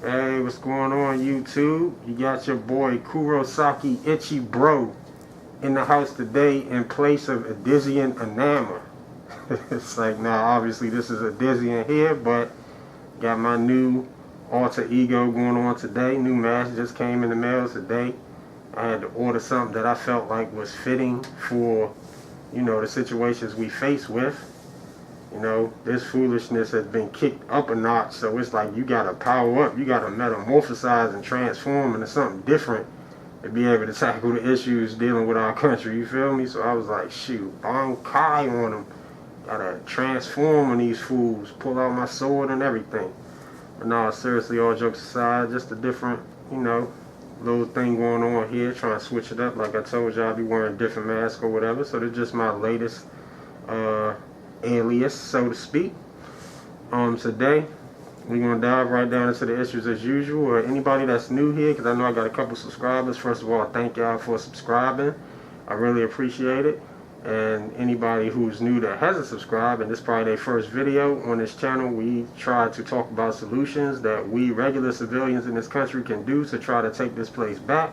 Hey, what's going on, YouTube? You got your boy Kurosaki Ichi Bro in the house today in place of Adizian Anama. It's like, nah, obviously this is Adizian here, but got my new alter ego going on today. New mask just came in the mail today. I had to order something that I felt like was fitting for, the situations we face with. This foolishness has been kicked up a notch, so it's like you gotta power up, you gotta metamorphosize and transform into something different to be able to tackle the issues dealing with our country, you feel me? So I was like, shoot, Bankai on them. Gotta transform on these fools, pull out my sword and everything. But no, seriously, all jokes aside, just a different, little thing going on here, trying to switch it up. Like I told you, I'll be wearing different masks or whatever, so this is just my latest, alias, so to speak. Today we're gonna dive right down into the issues as usual. Or anybody that's new here, because I know I got a couple subscribers. First of all, thank y'all for subscribing. I really appreciate it. And anybody who's new that hasn't subscribed, and this is probably their first video on this channel, we try to talk about solutions that we regular civilians in this country can do to try to take this place back.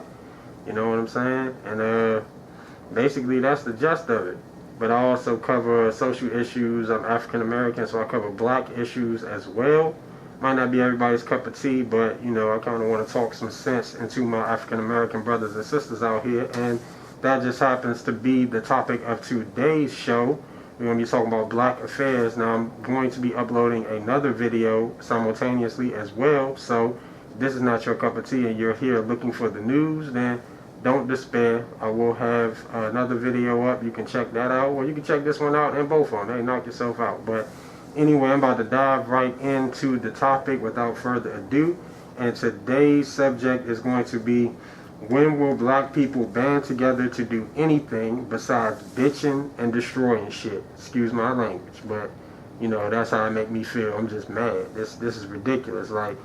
You know what I'm saying? And basically that's the gist of it. But I also cover social issues. I'm African American, so I cover black issues as well. Might not be everybody's cup of tea, but I kind of want to talk some sense into my African American brothers and sisters out here, and that just happens to be the topic of today's show. We're going to be talking about black affairs. Now I'm going to be uploading another video simultaneously as well, so if this is not your cup of tea and you're here looking for the news, then don't despair. I will have another video up. You can check that out, or you can check this one out and both of them. Hey, knock yourself out. But anyway, I'm about to dive right into the topic without further ado. And today's subject is going to be, when will black people band together to do anything besides bitching and destroying shit? Excuse my language, but that's how it make me feel. I'm just mad. This is ridiculous. Like,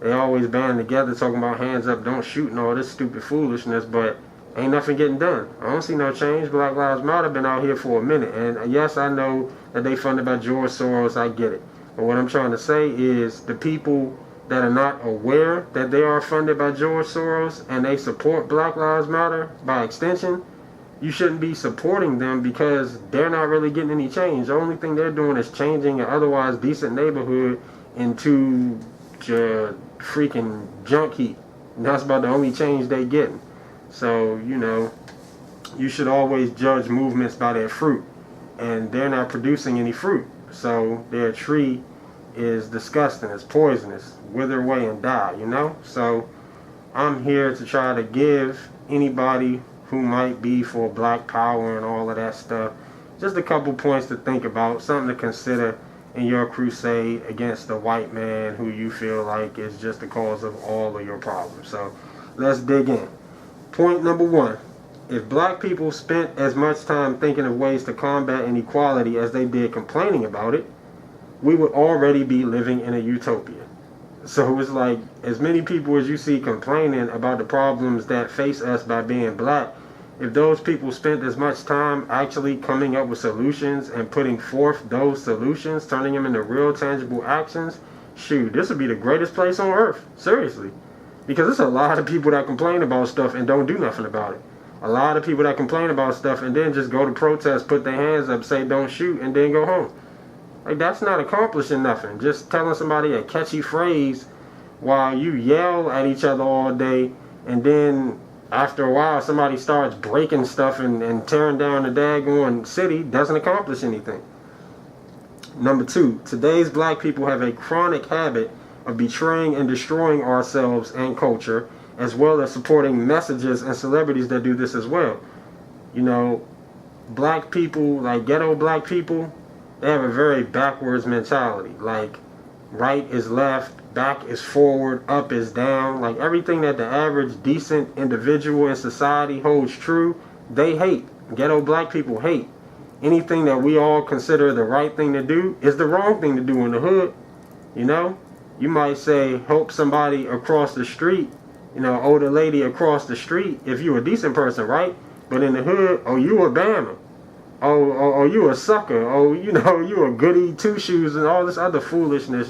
they always band together talking about hands up, don't shoot, and all this stupid foolishness, but ain't nothing getting done. I don't see no change. Black Lives Matter been out here for a minute, and yes, I know that they funded by George Soros. I get it. But what I'm trying to say is the people that are not aware that they are funded by George Soros and they support Black Lives Matter by extension, you shouldn't be supporting them because they're not really getting any change. The only thing they're doing is changing an otherwise decent neighborhood into freaking junk heap. And that's about the only change they getting. So, you should always judge movements by their fruit. And they're not producing any fruit. So their tree is disgusting, it's poisonous, wither away and die, So I'm here to try to give anybody who might be for black power and all of that stuff just a couple points to think about, something to consider in your crusade against the white man who you feel like is just the cause of all of your problems. So let's dig in. Point number one. If black people spent as much time thinking of ways to combat inequality as they did complaining about it, we would already be living in a utopia. So it's like, as many people as you see complaining about the problems that face us by being black, if those people spent as much time actually coming up with solutions and putting forth those solutions, turning them into real tangible actions, shoot, this would be the greatest place on earth. Seriously. Because there's a lot of people that complain about stuff and don't do nothing about it. A lot of people that complain about stuff and then just go to protest, put their hands up, say don't shoot, and then go home. Like, that's not accomplishing nothing. Just telling somebody a catchy phrase while you yell at each other all day, and then after a while somebody starts breaking stuff and tearing down the daggone city doesn't accomplish anything. Number two, today's black people have a chronic habit of betraying and destroying ourselves and culture, as well as supporting messages and celebrities that do this as well. Black people, like ghetto black people, they have a very backwards mentality. Like, right is left, back is forward, up is down. Like, everything that the average decent individual in society holds true, they hate. Ghetto black people hate. Anything that we all consider the right thing to do is the wrong thing to do in the hood. You might say help somebody across the street, older lady across the street, if you're a decent person, right? But in the hood, oh, you a bammer. Oh, you a sucker. Oh, you a goody two shoes and all this other foolishness,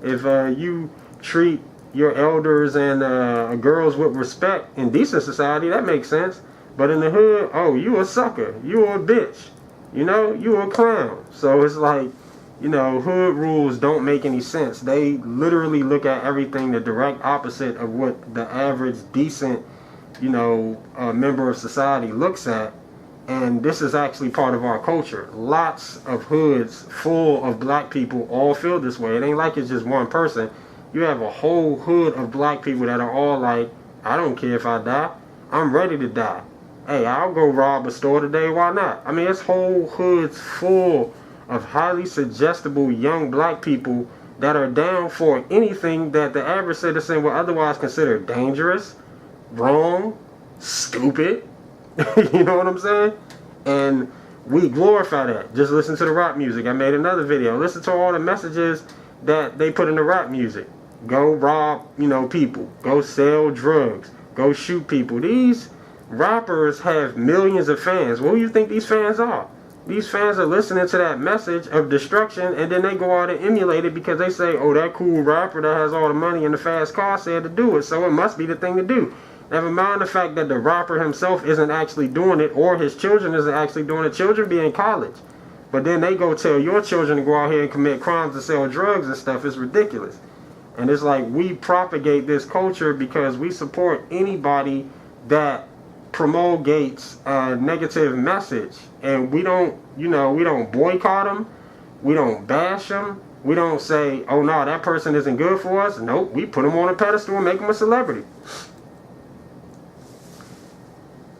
If you treat your elders and girls with respect in decent society, that makes sense. But in the hood, oh, you a sucker, you a bitch, you know, you a clown. So it's like, you know, hood rules don't make any sense. They literally look at everything the direct opposite of what the average decent, you know, member of society looks at. And this is actually part of our culture. Lots of hoods full of black people all feel this way. It ain't like it's just one person. You have a whole hood of black people that are all like, I don't care if I die. I'm ready to die. Hey, I'll go rob a store today. Why not? I mean, it's whole hoods full of highly suggestible young black people that are down for anything that the average citizen would otherwise consider dangerous, wrong, stupid. You know what I'm saying? And we glorify that. Just listen to the rap music. I made another video. Listen to all the messages that they put in the rap music. Go rob, you know, people. Go sell drugs. Go shoot people. These rappers have millions of fans. What do you think these fans are? These fans are listening to that message of destruction, and then they go out and emulate it because they say, oh, that cool rapper that has all the money and the fast car said to do it, so it must be the thing to do. Never mind the fact that the rapper himself isn't actually doing it, or his children isn't actually doing it. Children be in college. But then they go tell your children to go out here and commit crimes and sell drugs and stuff. It's ridiculous. And it's like we propagate this culture because we support anybody that promulgates a negative message. And we don't, you know, we don't boycott them. We don't bash them. We don't say, oh no, that person isn't good for us. Nope, we put them on a pedestal and make them a celebrity.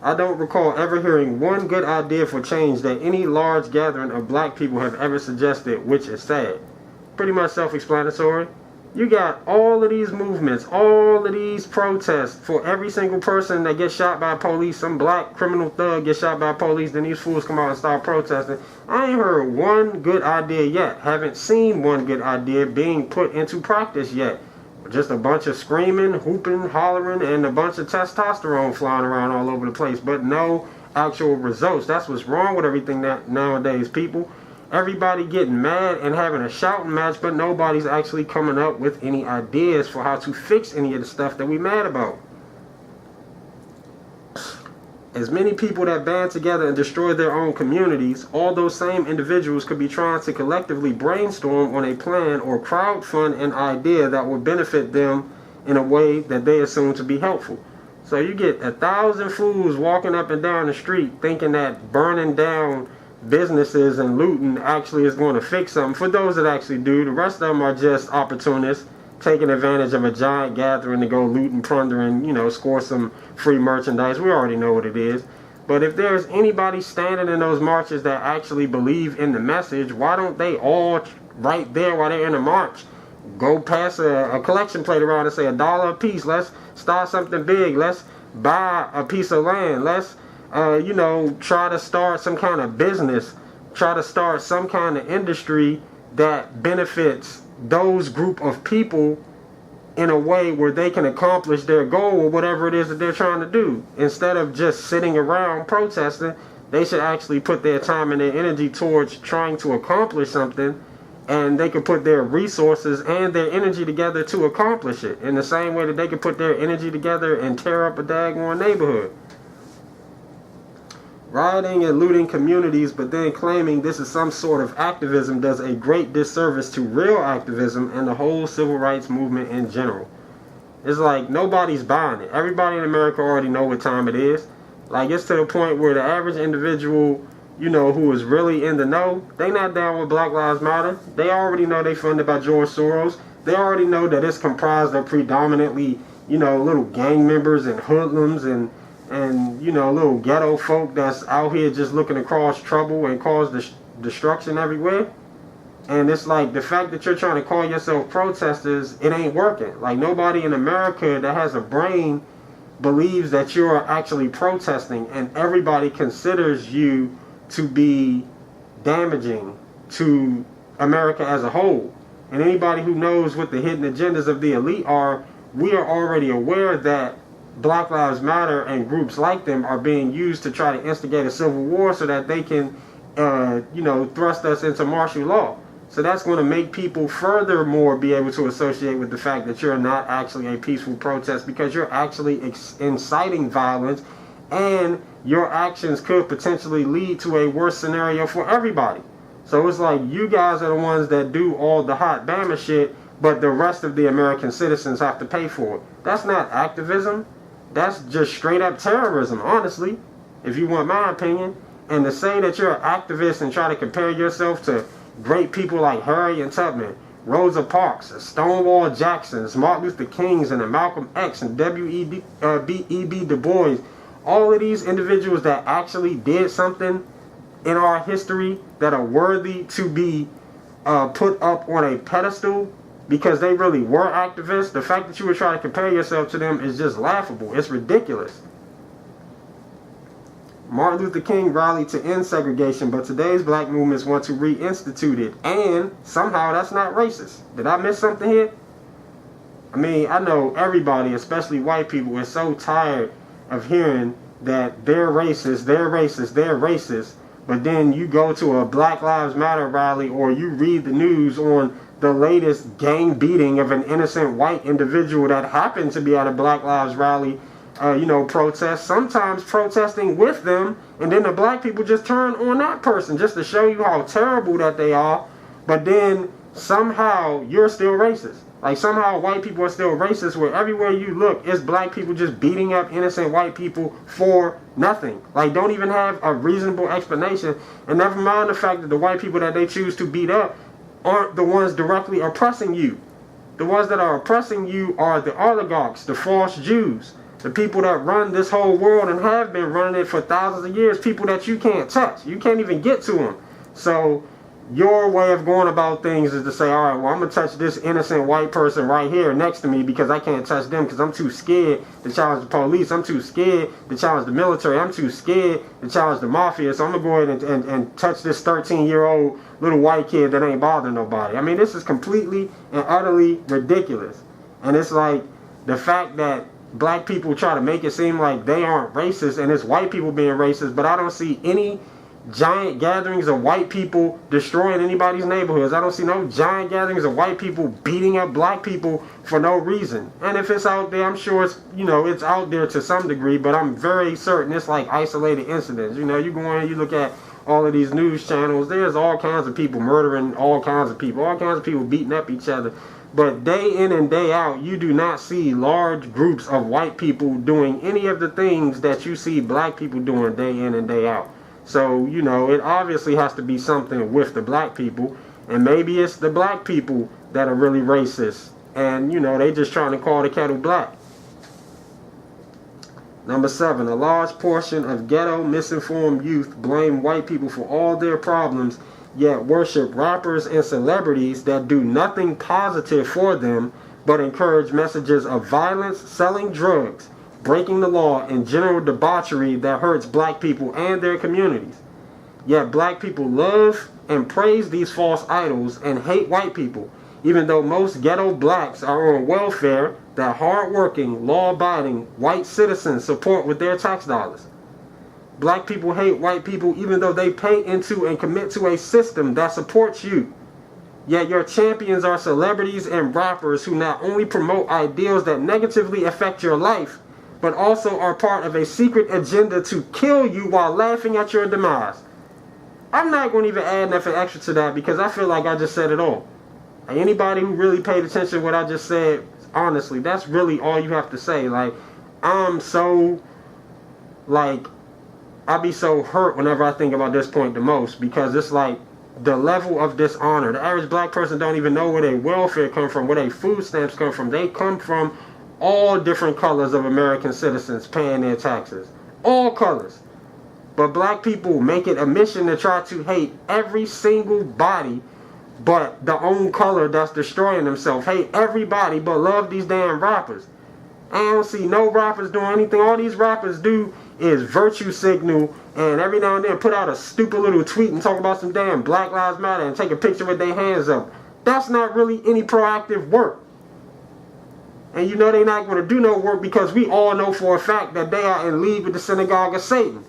I don't recall ever hearing one good idea for change that any large gathering of black people have ever suggested, which is sad. Pretty much self-explanatory. You got all of these movements, all of these protests for every single person that gets shot by police. Some black criminal thug gets shot by police, then these fools come out and start protesting. I ain't heard one good idea yet. Haven't seen one good idea being put into practice yet. Just a bunch of screaming, hooping, hollering, and a bunch of testosterone flying around all over the place, but no actual results. That's what's wrong with everything nowadays, people. Everybody getting mad and having a shouting match, but nobody's actually coming up with any ideas for how to fix any of the stuff that we mad about. As many people that band together and destroy their own communities, all those same individuals could be trying to collectively brainstorm on a plan or crowdfund an idea that will benefit them in a way that they assume to be helpful. So you get 1,000 fools walking up and down the street thinking that burning down businesses and looting actually is going to fix something. For those that actually do, the rest of them are just opportunists taking advantage of a giant gathering to go loot and plunder and, you know, score some free merchandise. We already know what it is. But if there's anybody standing in those marches that actually believe in the message, why don't they all right there while they're in the march go pass a collection plate around and say $1 a piece? Let's start something big. Let's buy a piece of land. Let's you know, try to start some kind of business, try to start some kind of industry that benefits those group of people in a way where they can accomplish their goal or whatever it is that they're trying to do. Instead of just sitting around protesting, they should actually put their time and their energy towards trying to accomplish something, and they could put their resources and their energy together to accomplish it in the same way that they could put their energy together and tear up a daggone neighborhood. Rioting and looting communities, but then claiming this is some sort of activism, does a great disservice to real activism and the whole civil rights movement in general. It's like nobody's buying it. Everybody in America already know what time it is. Like, it's to the point where the average individual, you know, who is really in the know, they not down with Black Lives Matter. They already know they funded by George Soros. They already know that it's comprised of predominantly, you know, little gang members and hoodlums and you know, little ghetto folk that's out here just looking to cause trouble and cause destruction everywhere. And it's like the fact that you're trying to call yourself protesters, it ain't working. Like, nobody in America that has a brain believes that you're actually protesting, and everybody considers you to be damaging to America as a whole. And anybody who knows what the hidden agendas of the elite are, we are already aware that Black Lives Matter and groups like them are being used to try to instigate a civil war so that they can, you know, thrust us into martial law. So that's going to make people furthermore be able to associate with the fact that you're not actually a peaceful protest, because you're actually inciting violence, and your actions could potentially lead to a worse scenario for everybody. So it's like you guys are the ones that do all the hot Bama shit, but the rest of the American citizens have to pay for it. That's not activism. That's just straight up terrorism, honestly, if you want my opinion. And to say that you're an activist and try to compare yourself to great people like Harriet Tubman, Rosa Parks, Stonewall Jacksons, Martin Luther Kings, and Malcolm X, and W.E.B. Du Bois, all of these individuals that actually did something in our history that are worthy to be put up on a pedestal because they really were activists, the fact that you would try to compare yourself to them is just laughable. It's ridiculous. Martin Luther King rallied to end segregation, but today's black movements want to reinstitute it, and somehow that's not racist. Did I miss something here? I mean, I know everybody, especially white people, is so tired of hearing that they're racist, they're racist, they're racist, but then you go to a Black Lives Matter rally or you read the news on the latest gang beating of an innocent white individual that happened to be at a Black Lives rally, protest, sometimes protesting with them, and then the black people just turn on that person just to show you how terrible that they are, but then somehow you're still racist. Like somehow white people are still racist, where everywhere you look, it's black people just beating up innocent white people for nothing. Like, don't even have a reasonable explanation, and never mind the fact that the white people that they choose to beat up aren't the ones directly oppressing you. The ones that are oppressing you are the oligarchs, the false Jews, the people that run this whole world and have been running it for thousands of years, people that you can't touch. You can't even get to them. So your way of going about things is to say, all right, well, I'm going to touch this innocent white person right here next to me because I can't touch them because I'm too scared to challenge the police. I'm too scared to challenge the military. I'm too scared to challenge the mafia. So I'm going to go ahead and touch this 13-year-old little white kid that ain't bothering nobody. I mean, this is completely and utterly ridiculous. And it's like the fact that black people try to make it seem like they aren't racist and it's white people being racist, but I don't see any giant gatherings of white people destroying anybody's neighborhoods. I don't see no giant gatherings of white people beating up black people for no reason. And if it's out there, I'm sure it's, it's out there to some degree, but I'm very certain it's like isolated incidents. You go in, you look at all of these news channels, there's all kinds of people murdering all kinds of people beating up each other. But day in and day out, you do not see large groups of white people doing any of the things that you see black people doing day in and day out. So, it obviously has to be something with the black people. And maybe it's the black people that are really racist. And, they just trying to call the kettle black. Number 7, a large portion of ghetto misinformed youth blame white people for all their problems, yet worship rappers and celebrities that do nothing positive for them, but encourage messages of violence, selling drugs, breaking the law, and general debauchery that hurts black people and their communities. Yet black people love and praise these false idols and hate white people, even though most ghetto blacks are on welfare that hard-working, law-abiding white citizens support with their tax dollars. Black people hate white people even though they pay into and commit to a system that supports you. Yet your champions are celebrities and rappers who not only promote ideals that negatively affect your life, but also are part of a secret agenda to kill you while laughing at your demise. I'm not going to even add nothing extra to that because I feel like I just said it all. Like, anybody who really paid attention to what I just said, honestly, that's really all you have to say. Like, I be so hurt whenever I think about this point the most, because it's like the level of dishonor. The average black person don't even know where their welfare come from, where their food stamps come from. They come from all different colors of American citizens paying their taxes. All colors. But black people make it a mission to try to hate every single body but the own color that's destroying themselves. Hate everybody but love these damn rappers. I don't see no rappers doing anything. All these rappers do is virtue signal and every now and then put out a stupid little tweet and talk about some damn Black Lives Matter and take a picture with their hands up. That's not really any proactive work. And they're not going to do no work because we all know for a fact that they are in league with the synagogue of Satan.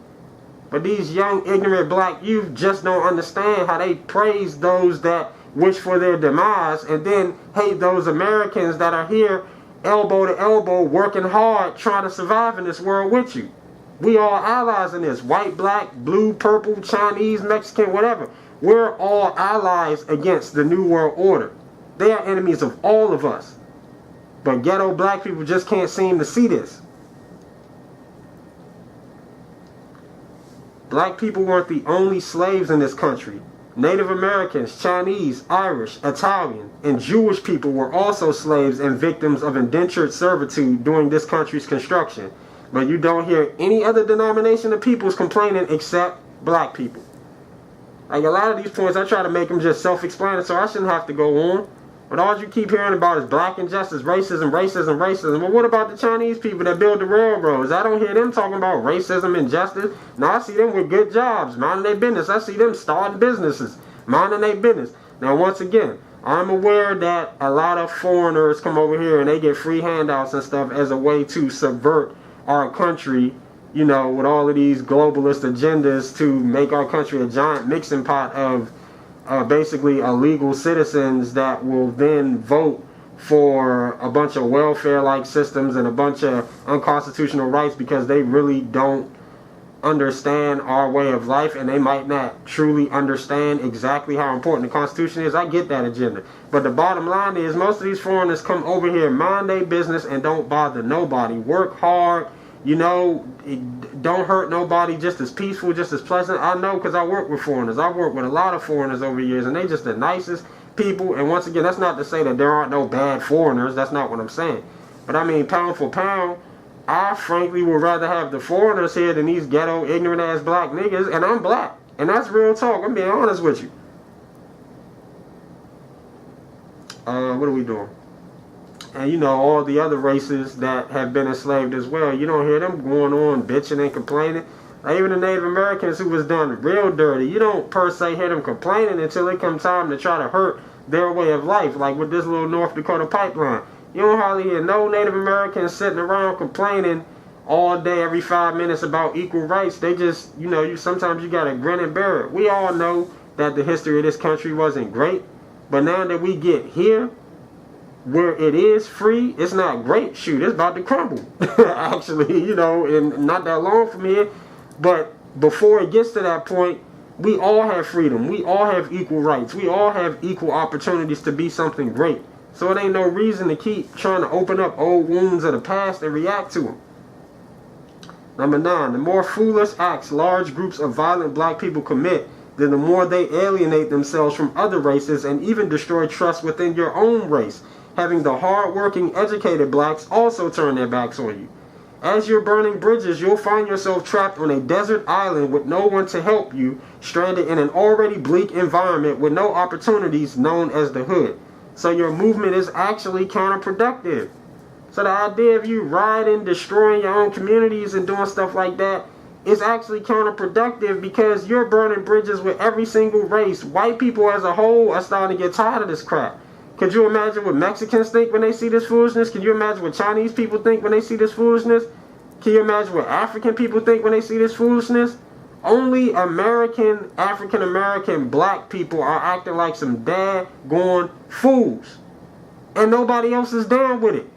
But these young, ignorant black youth just don't understand how they praise those that wish for their demise, and then hate those Americans that are here elbow to elbow working hard trying to survive in this world with you. We all allies in this. White, black, blue, purple, Chinese, Mexican, whatever. We're all allies against the New World Order. They are enemies of all of us. But ghetto black people just can't seem to see this. Black people weren't the only slaves in this country. Native Americans, Chinese, Irish, Italian, and Jewish people were also slaves and victims of indentured servitude during this country's construction. But you don't hear any other denomination of peoples complaining except black people. Like a lot of these points, I try to make them just self-explanatory, so I shouldn't have to go on. But all you keep hearing about is black injustice, racism, racism, racism. Well, what about the Chinese people that build the railroads? I don't hear them talking about racism, injustice. No, I see them with good jobs, minding their business. I see them starting businesses, minding their business. Now, once again, I'm aware that a lot of foreigners come over here and they get free handouts and stuff as a way to subvert our country, you know, with all of these globalist agendas to make our country a giant mixing pot of basically illegal citizens that will then vote for a bunch of welfare-like systems and a bunch of unconstitutional rights because they really don't understand our way of life, and they might not truly understand exactly how important the Constitution is. I get that agenda. But the bottom line is most of these foreigners come over here, mind their business, and don't bother nobody. Work hard, you know, don't hurt nobody, just as peaceful, just as pleasant. I know because I work with foreigners. I work with a lot of foreigners over the years, and they just the nicest people. And once again, that's not to say that there aren't no bad foreigners. That's not what I'm saying. But I mean, pound for pound, I frankly would rather have the foreigners here than these ghetto, ignorant-ass black niggas, and I'm black. And that's real talk. I'm being honest with you. What are we doing? And you know, all the other races that have been enslaved as well, you don't hear them going on bitching and complaining. Like even the Native Americans who was done real dirty, you don't per se hear them complaining until it comes time to try to hurt their way of life, like with this little North Dakota pipeline. You don't hardly hear no Native Americans sitting around complaining all day, every 5 minutes about equal rights. They just, you know, sometimes you gotta grin and bear it. We all know that the history of this country wasn't great, but now that we get here, where it is free, it's not great. Shoot, it's about to crumble. Actually, you know, and not that long from here. But before it gets to that point, we all have freedom. We all have equal rights. We all have equal opportunities to be something great. So it ain't no reason to keep trying to open up old wounds of the past and react to them. Number 9, the more foolish acts large groups of violent black people commit, then the more they alienate themselves from other races and even destroy trust within your own race. Having the hard-working, educated blacks also turn their backs on you. As you're burning bridges, you'll find yourself trapped on a desert island with no one to help you, stranded in an already bleak environment with no opportunities known as the hood. So your movement is actually counterproductive. So the idea of you rioting, destroying your own communities and doing stuff like that is actually counterproductive because you're burning bridges with every single race. White people as a whole are starting to get tired of this crap. Could you imagine what Mexicans think when they see this foolishness? Can you imagine what Chinese people think when they see this foolishness? Can you imagine what African people think when they see this foolishness? Only American, African-American black people are acting like some daggone fools. And nobody else is down with it.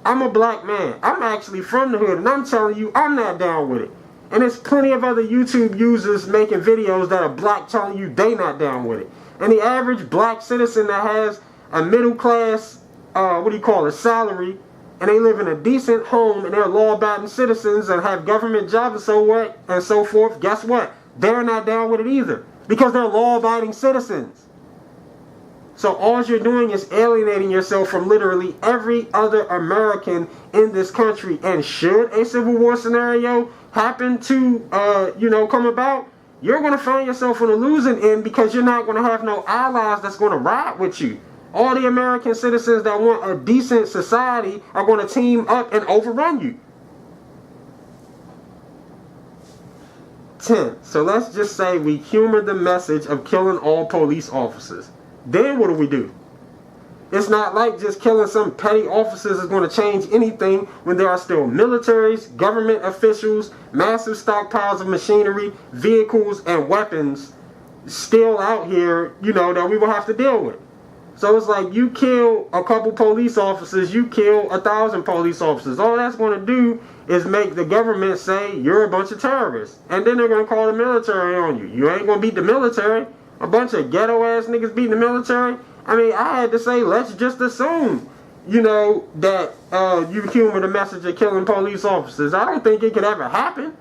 I'm a black man. I'm actually from the hood, and I'm telling you, I'm not down with it. And there's plenty of other YouTube users making videos that are black telling you they not down with it. And the average black citizen that has a middle class, salary, and they live in a decent home and they're law-abiding citizens and have government jobs and so what and so forth, guess what? They're not down with it either because they're law-abiding citizens. So all you're doing is alienating yourself from literally every other American in this country. And should a civil war scenario happen to, come about, you're going to find yourself on the losing end because you're not going to have no allies that's going to ride with you. All the American citizens that want a decent society are going to team up and overrun you. 10. So let's just say we humor the message of killing all police officers. Then what do? It's not like just killing some petty officers is going to change anything when there are still militaries, government officials, massive stockpiles of machinery, vehicles, and weapons still out here, that we will have to deal with. So it's like you kill a couple police officers, you kill 1,000 police officers. All that's going to do is make the government say you're a bunch of terrorists. And then they're going to call the military on you. You ain't going to beat the military. A bunch of ghetto ass niggas beating the military. I mean, I had to say, let's just assume, that you humor the message of killing police officers. I don't think it could ever happen.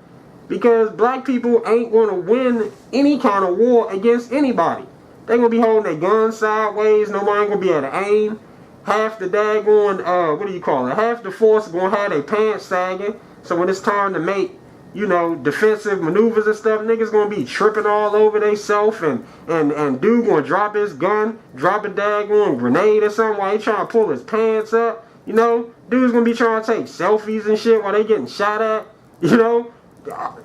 Because black people ain't going to win any kind of war against anybody. They're going to be holding their guns sideways. Nobody ain't going to be able to aim. Half the daggone, half the force going to have their pants sagging. So when it's time to make, defensive maneuvers and stuff, niggas going to be tripping all over themselves. And dude going to drop his gun, drop a daggone grenade or something while he trying to pull his pants up. Dude's going to be trying to take selfies and shit while they getting shot at.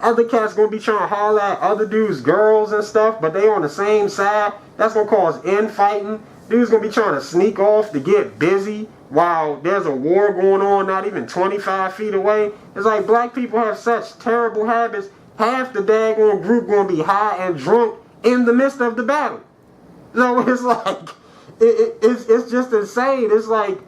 Other cats gonna be trying to holler at other dudes' girls and stuff, but they on the same side. That's gonna cause infighting. Dudes gonna be trying to sneak off to get busy while there's a war going on not even 25 feet away. It's like black people have such terrible habits. Half the daggone group gonna be high and drunk in the midst of the battle. So it's like, it's just insane. It's like,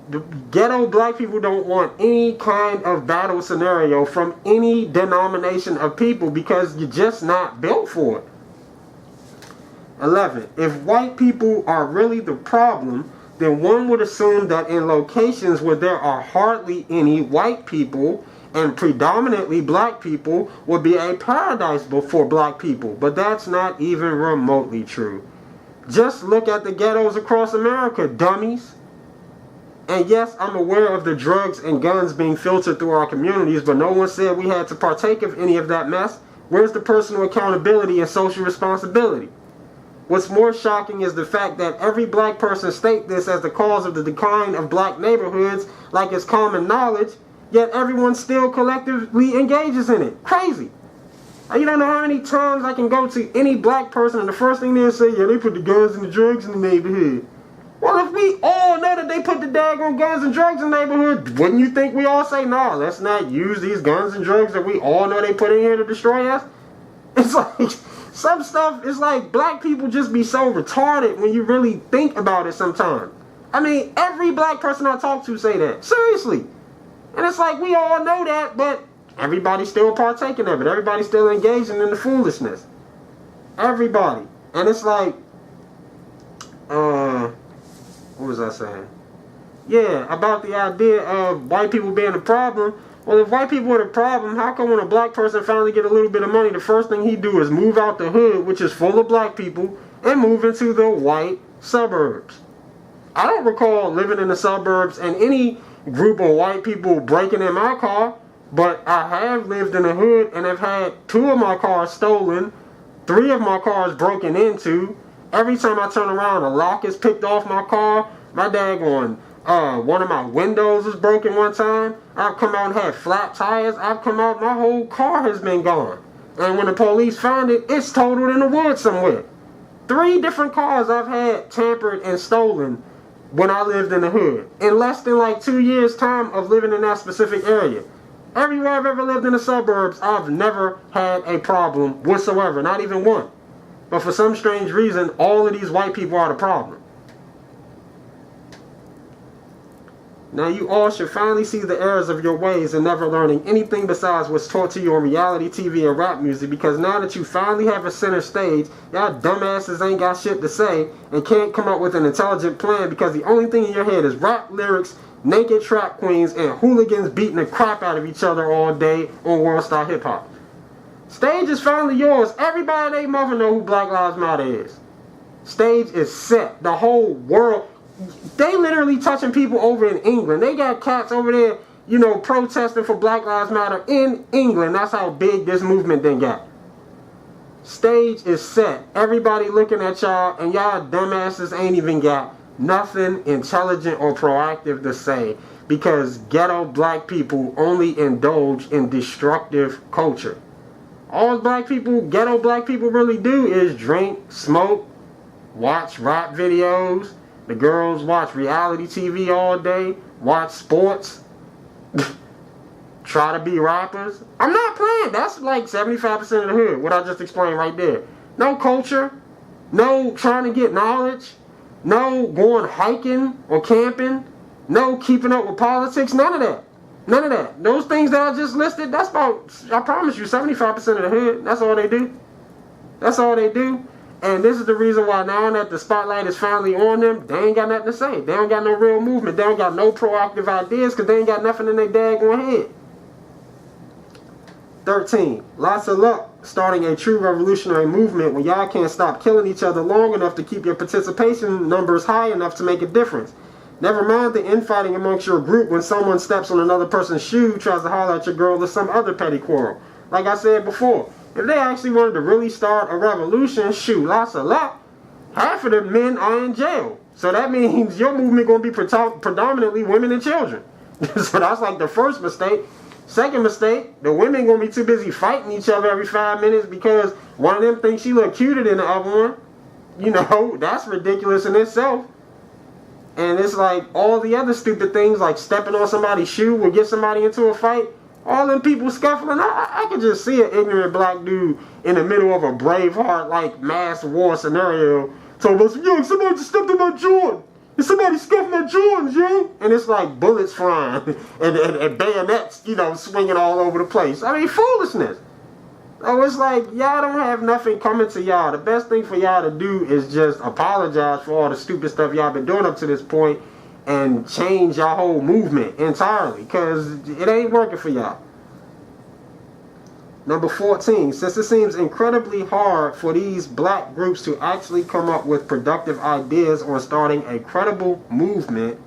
the ghetto black people don't want any kind of battle scenario from any denomination of people because you're just not built for it. 11. If white people are really the problem, then one would assume that in locations where there are hardly any white people and predominantly black people would be a paradise for black people. But that's not even remotely true. Just look at the ghettos across America, dummies. And yes, I'm aware of the drugs and guns being filtered through our communities, but no one said we had to partake of any of that mess. Where's the personal accountability and social responsibility? What's more shocking is the fact that every black person state this as the cause of the decline of black neighborhoods like it's common knowledge, yet everyone still collectively engages in it. Crazy. You don't know how many times I can go to any black person and the first thing they'll say, yeah, they put the guns and the drugs in the neighborhood. Well, if we all know that they put the daggone guns and drugs in the neighborhood, wouldn't you think we all say, nah, let's not use these guns and drugs that we all know they put in here to destroy us? It's like, some stuff, it's like black people just be so retarded when you really think about it sometimes. I mean, every black person I talk to say that. Seriously. And it's like, we all know that, but everybody's still partaking of it. Everybody's still engaging in the foolishness. Everybody. And it's like, what was I saying? Yeah, about the idea of white people being the problem. Well, if white people are the problem, how come when a black person finally get a little bit of money, the first thing he do is move out the hood, which is full of black people, and move into the white suburbs? I don't recall living in the suburbs and any group of white people breaking in my car, but I have lived in the hood and have had 2 of my cars stolen, 3 of my cars broken into. Every time I turn around, a lock is picked off my car. My daggone, one of my windows was broken one time. I've come out and had flat tires. I've come out, my whole car has been gone. And when the police found it, it's totaled in the woods somewhere. 3 different cars I've had tampered and stolen when I lived in the hood. In less than like 2 years' time of living in that specific area. Everywhere I've ever lived in the suburbs, I've never had a problem whatsoever. Not even one. But for some strange reason, all of these white people are the problem. Now you all should finally see the errors of your ways and never learning anything besides what's taught to you on reality TV and rap music, because now that you finally have a center stage, y'all dumbasses ain't got shit to say and can't come up with an intelligent plan because the only thing in your head is rap lyrics, naked trap queens, and hooligans beating the crap out of each other all day on World Star Hip Hop. Stage is finally yours. Everybody and their mother know who Black Lives Matter is. Stage is set. The whole world. They literally touching people over in England. They got cats over there, protesting for Black Lives Matter in England. That's how big this movement then got. Stage is set. Everybody looking at y'all, and y'all dumbasses ain't even got nothing intelligent or proactive to say because ghetto black people only indulge in destructive culture. All black people, ghetto black people really do is drink, smoke, watch rap videos. The girls watch reality TV all day, watch sports, try to be rappers. I'm not playing. That's like 75% of the hood, what I just explained right there. No culture, no trying to get knowledge, no going hiking or camping, no keeping up with politics, none of that. None of that. Those things that I just listed, that's about, I promise you, 75% of the hood, that's all they do. That's all they do. And this is the reason why now that the spotlight is finally on them, they ain't got nothing to say. They don't got no real movement. They don't got no proactive ideas because they ain't got nothing in their daggone head. 13. Lots of luck starting a true revolutionary movement when y'all can't stop killing each other long enough to keep your participation numbers high enough to make a difference. Never mind the infighting amongst your group when someone steps on another person's shoe, tries to holler at your girl, or some other petty quarrel. Like I said before, if they actually wanted to really start a revolution, shoot, lots of luck, half of the men are in jail. So that means your movement going to be predominantly women and children. So that's like the first mistake. Second mistake, the women going to be too busy fighting each other every 5 minutes because one of them thinks she look cuter than the other one. You know, that's ridiculous in itself. And it's like all the other stupid things like stepping on somebody's shoe will get somebody into a fight. All them people scuffling. I could just see an ignorant black dude in the middle of a Braveheart like mass war scenario talking about, yo, somebody just stepped on my Jordan. And somebody scuffed my Jordans, yo. And it's like bullets flying and bayonets, you know, swinging all over the place. I mean, foolishness. Oh, it's like y'all don't have nothing coming to y'all. The best thing for y'all to do is just apologize for all the stupid stuff y'all been doing up to this point and change your whole movement entirely, because it ain't working for y'all. Number 14, since it seems incredibly hard for these black groups to actually come up with productive ideas on starting a credible movement,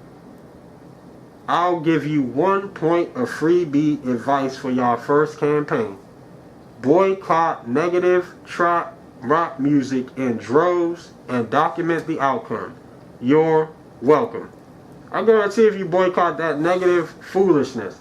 I'll give you 1 point of freebie advice for y'all first campaign. Boycott negative trap rock music in droves and document the outcome. You're welcome. I guarantee if you boycott that negative foolishness,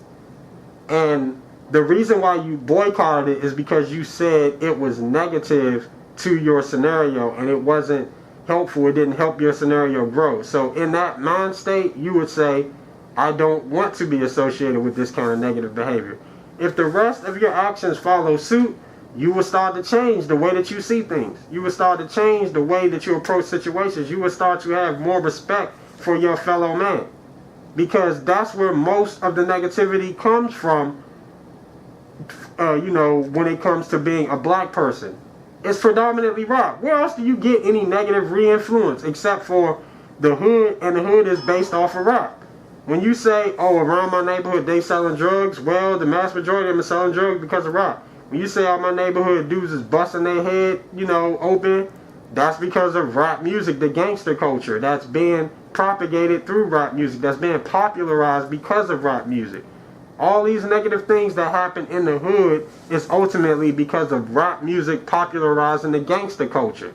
and the reason why you boycotted it is because you said it was negative to your scenario and it wasn't helpful, it didn't help your scenario grow. So in that mind state, you would say, I don't want to be associated with this kind of negative behavior. If the rest of your actions follow suit, you will start to change the way that you see things. You will start to change the way that you approach situations. You will start to have more respect for your fellow man. Because that's where most of the negativity comes from, you know, when it comes to being a black person. It's predominantly rock. Where else do you get any negative re-influence except for the hood, and the hood is based off of rap? When you say, oh, around my neighborhood they selling drugs, well, the mass majority of them are selling drugs because of rap. When you say, oh, my neighborhood dudes is busting their head, you know, open, that's because of rap music, the gangster culture that's being propagated through rap music, that's being popularized because of rap music. All these negative things that happen in the hood is ultimately because of rap music popularizing the gangster culture.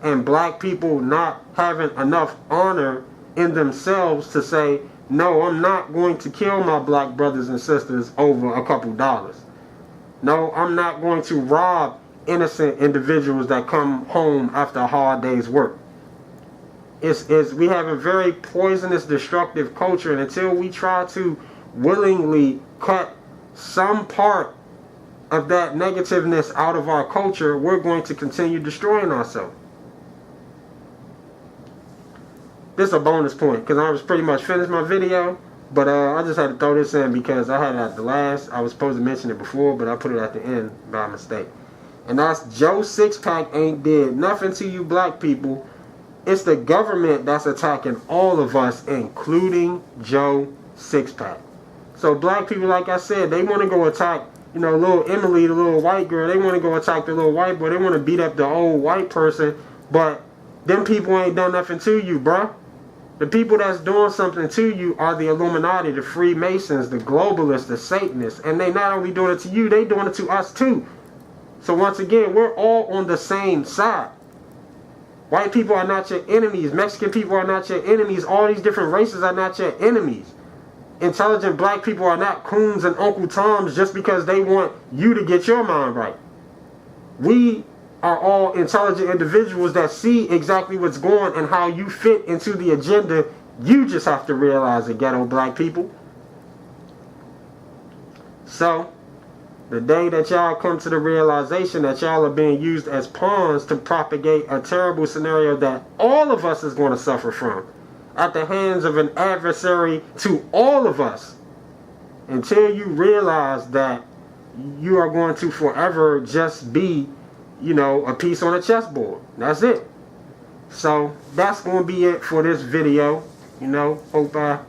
And black people not having enough honor in themselves to say, no, I'm not going to kill my black brothers and sisters over a couple dollars. No, I'm not going to rob innocent individuals that come home after a hard day's work. We have a very poisonous, destructive culture, and until we try to willingly cut some part of that negativeness out of our culture, we're going to continue destroying ourselves. This is a bonus point because I was pretty much finished my video, but I just had to throw this in because I had it at the last. I was supposed to mention it before, but I put it at the end by mistake. And that's Joe Sixpack ain't did nothing to you black people. It's the government that's attacking all of us, including Joe Sixpack. So black people, like I said, they want to go attack, you know, little Emily, the little white girl. They want to go attack the little white boy. They want to beat up the old white person, but them people ain't done nothing to you, bruh. The people that's doing something to you are the Illuminati, the Freemasons, the globalists, the Satanists. And they not only doing it to you, they doing it to us too. So once again, we're all on the same side. White people are not your enemies. Mexican people are not your enemies. All these different races are not your enemies. Intelligent black people are not coons and Uncle Toms just because they want you to get your mind right. We are all intelligent individuals that see exactly what's going and how you fit into the agenda. You just have to realize it, ghetto black people. So, The day that y'all come to the realization that y'all are being used as pawns to propagate a terrible scenario that all of us is going to suffer from at the hands of an adversary to all of us, until you realize that you are going to forever just be, a piece on a chessboard. That's it. So that's going to be it for this video. Hope I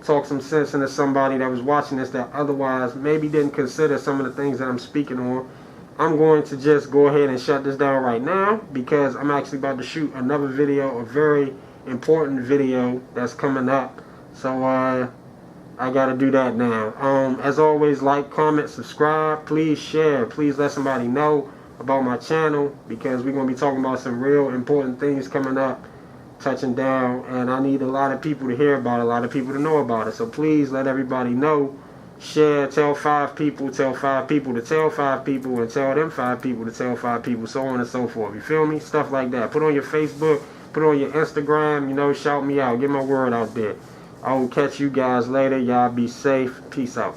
talk some sense into somebody that was watching this that otherwise maybe didn't consider some of the things that I'm speaking on. I'm going to just go ahead and shut this down right now because I'm actually about to shoot another video, a very important video that's coming up. So I got to do that now. As always, like, comment, subscribe, please share, please let somebody know about my channel because we're going to be talking about some real important things coming up, touching down, and I need a lot of people to hear about it, a lot of people to know about it. So please let everybody know, share, tell 5 people, tell 5 people to tell 5 people, and tell them 5 people to tell 5 people, so on and so forth. You feel me? Stuff like that. Put on your Facebook, put on your Instagram, shout me out, get my word out there. I will catch you guys later. Y'all be safe. Peace out.